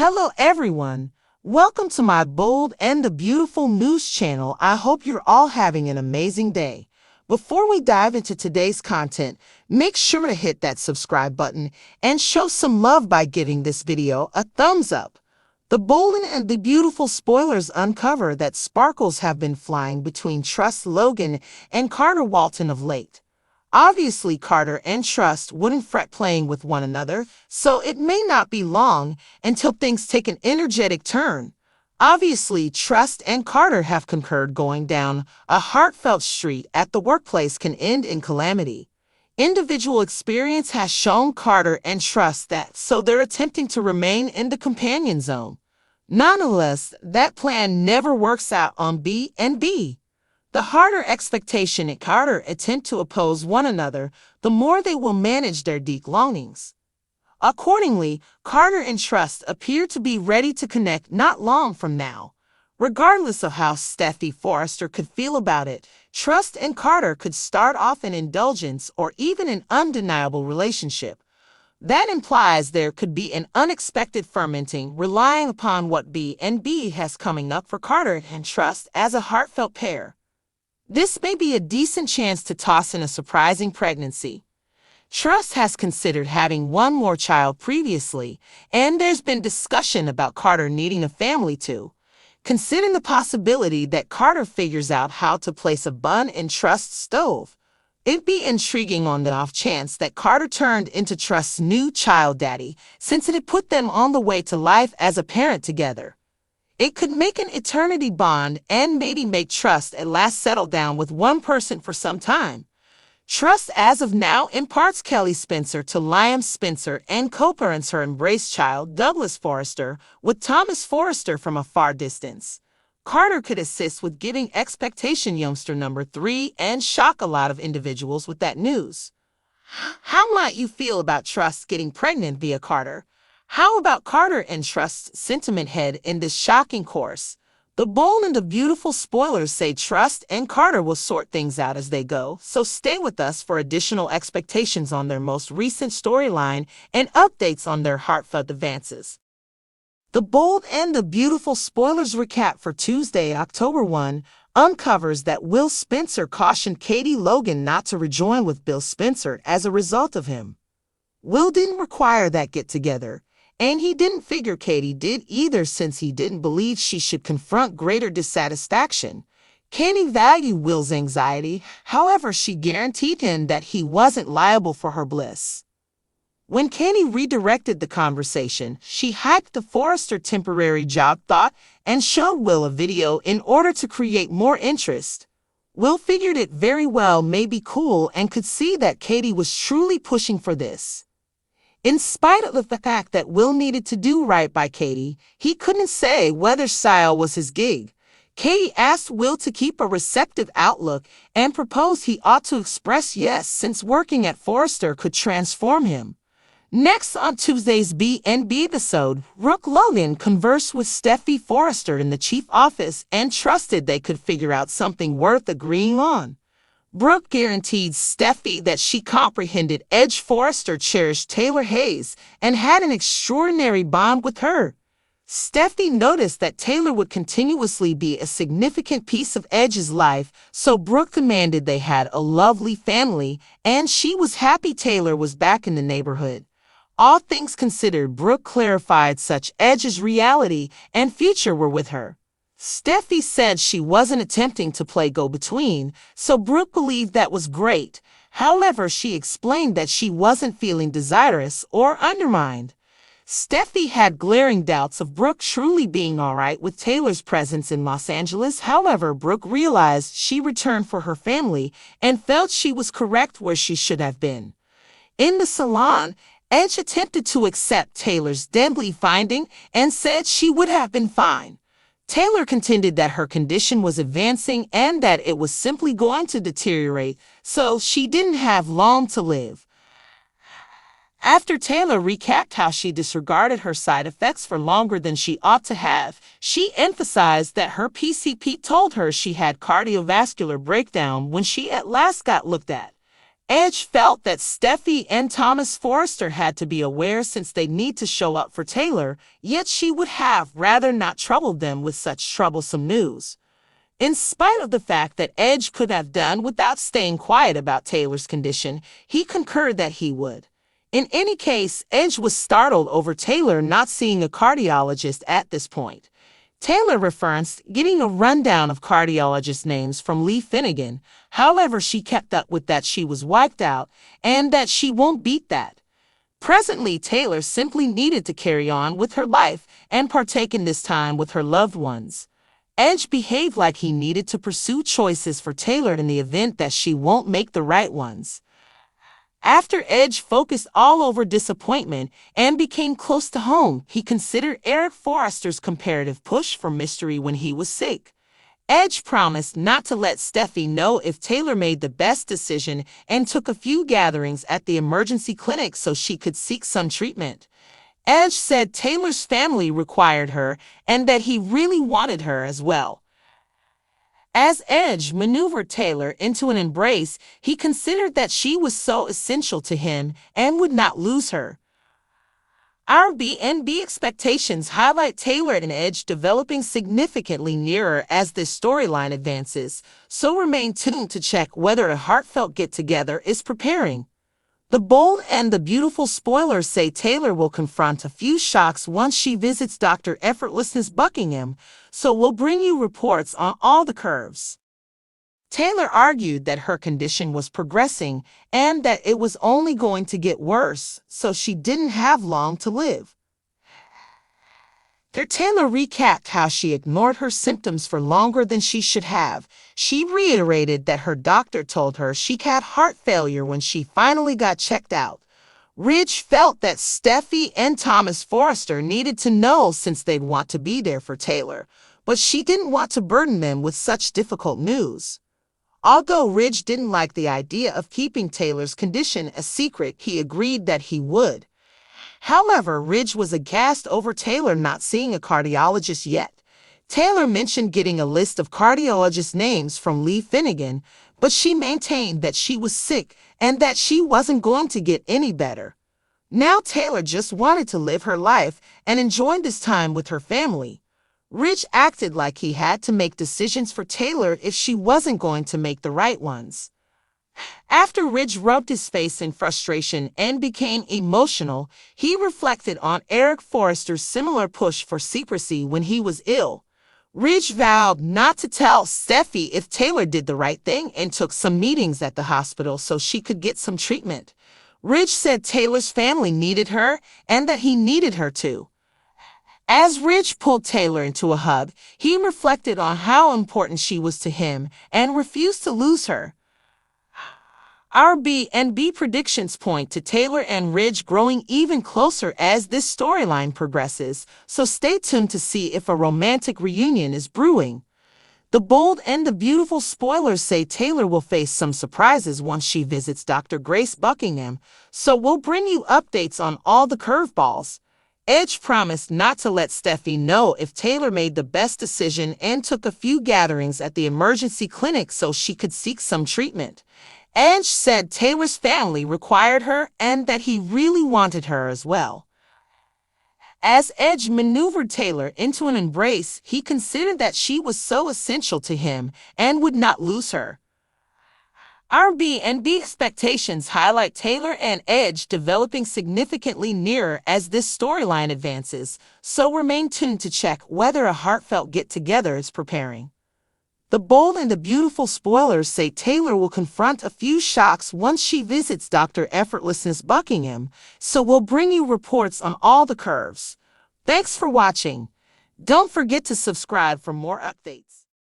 Hello everyone. Welcome to my bold and the beautiful news channel. I hope you're all having an amazing day. Before we dive into today's content, make sure to hit that subscribe button and show some love by giving this video a thumbs up. The bold and the beautiful spoilers uncover that sparkles have been flying between Trust Logan and Carter Walton of late. Obviously, Carter and Trust wouldn't fret playing with one another, so it may not be long until things take an energetic turn. Obviously, Trust and Carter have concurred going down a heartfelt street at the workplace can end in calamity. Individual experience has shown Carter and Trust that, so they're attempting to remain in the companion zone. Nonetheless, that plan never works out on B and B. The harder expectation and Carter attempt to oppose one another, the more they will manage their deep longings. Accordingly, Carter and Trust appear to be ready to connect not long from now. Regardless of how Steffi Forrester could feel about it, Trust and Carter could start off an indulgence or even an undeniable relationship. That implies there could be an unexpected fermenting relying upon what B and B has coming up for Carter and Trust as a heartfelt pair. This may be a decent chance to toss in a surprising pregnancy. Trust has considered having one more child previously, and there's been discussion about Carter needing a family too. Considering the possibility that Carter figures out how to place a bun in Trust's stove, it'd be intriguing on the off chance that Carter turned into Trust's new child daddy, since it had put them on the way to life as a parent together. It could make an eternity bond and maybe make Trust at last settle down with one person for some time. Trust as of now imparts Kelly Spencer to Liam Spencer and co-parents her embraced child Douglas Forrester with Thomas Forrester from a far distance. Carter could assist with giving expectation youngster number 3 and shock a lot of individuals with that news. How might you feel about Trust getting pregnant via Carter? How about Carter and Trust's sentiment head in this shocking course? The bold and the beautiful spoilers say Trust and Carter will sort things out as they go, so stay with us for additional expectations on their most recent storyline and updates on their heartfelt advances. The bold and the beautiful spoilers recap for Tuesday, October 1, uncovers that Will Spencer cautioned Katie Logan not to rejoin with Bill Spencer as a result of him. Will didn't require that get-together, and he didn't figure Katie did either since he didn't believe she should confront greater dissatisfaction. Katie valued Will's anxiety, however she guaranteed him that he wasn't liable for her bliss. When Katie redirected the conversation, she hyped the Forrester temporary job thought and showed Will a video in order to create more interest. Will figured it very well may be cool and could see that Katie was truly pushing for this. In spite of the fact that Will needed to do right by Katie, he couldn't say whether style was his gig. Katie asked Will to keep a receptive outlook and proposed he ought to express yes since working at Forrester could transform him. Next on Tuesday's B&B episode, Brooke Logan conversed with Steffi Forrester in the chief office and trusted they could figure out something worth agreeing on. Brooke guaranteed Steffi that she comprehended Edge Forrester cherished Taylor Hayes and had an extraordinary bond with her. Steffi noticed that Taylor would continuously be a significant piece of Edge's life, so Brooke demanded they had a lovely family, and she was happy Taylor was back in the neighborhood. All things considered, Brooke clarified such Edge's reality and future were with her. Steffi said she wasn't attempting to play go-between, so Brooke believed that was great. However, she explained that she wasn't feeling desirous or undermined. Steffi had glaring doubts of Brooke truly being all right with Taylor's presence in Los Angeles. However, Brooke realized she returned for her family and felt she was correct where she should have been. In the salon, Edge attempted to accept Taylor's deadly finding and said she would have been fine. Taylor contended that her condition was advancing and that it was simply going to deteriorate, so she didn't have long to live. After Taylor recapped how she disregarded her side effects for longer than she ought to have, she emphasized that her PCP told her she had cardiovascular breakdown when she at last got looked at. Edge felt that Steffi and Thomas Forrester had to be aware since they need to show up for Taylor, yet she would have rather not troubled them with such troublesome news. In spite of the fact that Edge could have done without staying quiet about Taylor's condition, he concurred that he would. In any case, Edge was startled over Taylor not seeing a cardiologist at this point. Taylor referenced getting a rundown of cardiologist names from Lee Finnegan. However, she kept up with that she was wiped out and that she won't beat that. Presently, Taylor simply needed to carry on with her life and partake in this time with her loved ones. Edge behaved like he needed to pursue choices for Taylor in the event that she won't make the right ones. After Edge focused all over disappointment and became close to home, he considered Eric Forrester's comparative push for mystery when he was sick. Edge promised not to let Steffi know if Taylor made the best decision and took a few gatherings at the emergency clinic so she could seek some treatment. Edge said Taylor's family required her and that he really wanted her as well. As Edge maneuvered Taylor into an embrace, he considered that she was so essential to him and would not lose her. Our B&B expectations highlight Taylor and Edge developing significantly nearer as this storyline advances, so remain tuned to check whether a heartfelt get-together is preparing. The bold and the beautiful spoilers say Taylor will confront a few shocks once she visits Dr. Effortlessness Buckingham, so we'll bring you reports on all the curves. Taylor argued that her condition was progressing and that it was only going to get worse, so she didn't have long to live. Taylor recapped how she ignored her symptoms for longer than she should have. She reiterated that her doctor told her she had heart failure when she finally got checked out. Ridge felt that Steffi and Thomas Forrester needed to know since they'd want to be there for Taylor, but she didn't want to burden them with such difficult news. Although Ridge didn't like the idea of keeping Taylor's condition a secret, he agreed that he would. However, Ridge was aghast over Taylor not seeing a cardiologist yet. Taylor mentioned getting a list of cardiologist names from Lee Finnegan, but she maintained that she was sick and that she wasn't going to get any better. Now Taylor just wanted to live her life and enjoy this time with her family. Ridge acted like he had to make decisions for Taylor if she wasn't going to make the right ones. After Ridge rubbed his face in frustration and became emotional, he reflected on Eric Forrester's similar push for secrecy when he was ill. Ridge vowed not to tell Steffi if Taylor did the right thing and took some meetings at the hospital so she could get some treatment. Ridge said Taylor's family needed her and that he needed her too. As Ridge pulled Taylor into a hug, he reflected on how important she was to him and refused to lose her. Our B&B predictions point to Taylor and Ridge growing even closer as this storyline progresses, so stay tuned to see if a romantic reunion is brewing. The bold and the beautiful spoilers say Taylor will face some surprises once she visits Dr. Grace Buckingham, so we'll bring you updates on all the curveballs. Edge promised not to let Steffi know if Taylor made the best decision and took a few gatherings at the emergency clinic so she could seek some treatment. Edge said Taylor's family required her and that he really wanted her as well. As Edge maneuvered Taylor into an embrace, he considered that she was so essential to him and would not lose her. Our B&B expectations highlight Taylor and Edge developing significantly nearer as this storyline advances, so remain tuned to check whether a heartfelt get-together is preparing. The bold and the beautiful spoilers say Taylor will confront a few shocks once she visits Dr. Effortlessness Buckingham, so we'll bring you reports on all the curves. Thanks for watching. Don't forget to subscribe for more updates.